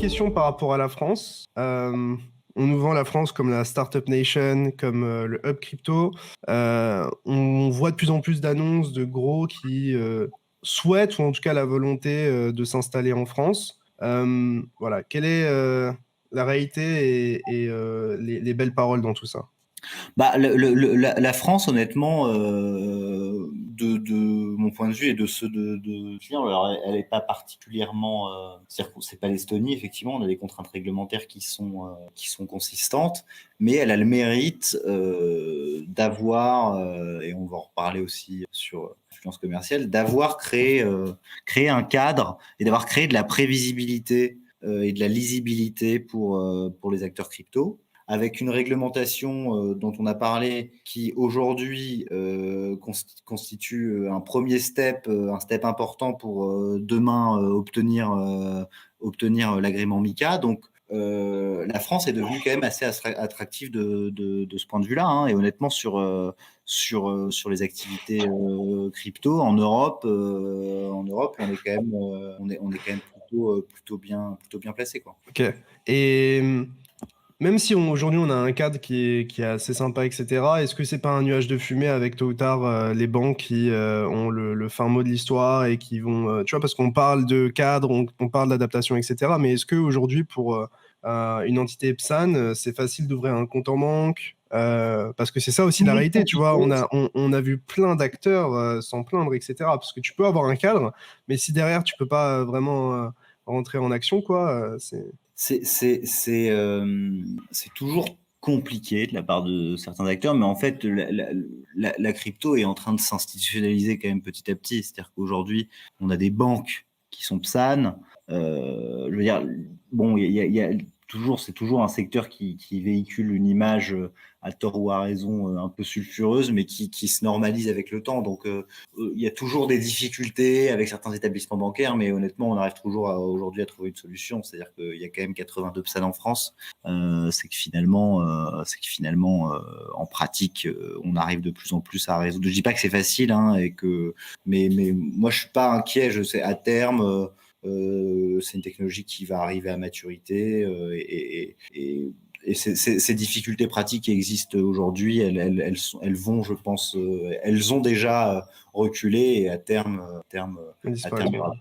question par rapport à la France. On nous vend la France comme la Startup Nation, comme le hub crypto. On voit de plus en plus d'annonces de gros qui souhaitent, ou en tout cas la volonté de s'installer en France. Voilà, quelle est la réalité et les belles paroles dans tout ça? Bah, la France, honnêtement, de mon point de vue et de ceux de clients, alors elle n'est pas particulièrement, c'est-à-dire que c'est pas l'Estonie, effectivement, on a des contraintes réglementaires qui sont consistantes, mais elle a le mérite d'avoir, et on va en reparler aussi sur l'influence commerciale, d'avoir créé un cadre et d'avoir créé de la prévisibilité et de la lisibilité pour les acteurs crypto, avec une réglementation dont on a parlé, qui aujourd'hui constitue un premier step, un step important pour demain obtenir l'agrément MiCA. Donc la France est devenue quand même assez attractive de ce point de vue-là, hein, et honnêtement sur les activités crypto en Europe, on est quand même plutôt bien placé, quoi. Ok. Et même si aujourd'hui on a un cadre qui est assez sympa, etc., est-ce que c'est pas un nuage de fumée avec tôt ou tard les banques qui ont le fin mot de l'histoire et qui vont, tu vois, parce qu'on parle de cadre, on parle d'adaptation, etc., mais est-ce que aujourd'hui pour une entité PSAN, c'est facile d'ouvrir un compte en banque parce que c'est ça aussi la Toujours réalité, tu vois, compliqué. on a vu plein d'acteurs s'en plaindre, etc., parce que tu peux avoir un cadre, mais si derrière tu peux pas vraiment rentrer en action, quoi, c'est... C'est toujours compliqué de la part de certains acteurs, mais en fait, la crypto est en train de s'institutionnaliser quand même petit à petit. C'est-à-dire qu'aujourd'hui, on a des banques qui sont PSAN. Je veux dire, bon, il y a toujours, c'est toujours un secteur qui véhicule une image, à tort ou à raison, un peu sulfureuse, mais qui se normalise avec le temps. Donc, il y a toujours des difficultés avec certains établissements bancaires, mais honnêtement, on arrive toujours aujourd'hui à trouver une solution. C'est-à-dire qu'il y a quand même 82 PSAN en France. C'est que finalement, en pratique, on arrive de plus en plus à résoudre. Je dis pas que c'est facile, hein, mais moi, je suis pas inquiet. Je sais à terme, c'est une technologie qui va arriver à maturité, et ces difficultés pratiques qui existent aujourd'hui, elles vont, je pense, elles ont déjà reculé, et à terme, il y Disparaître. aura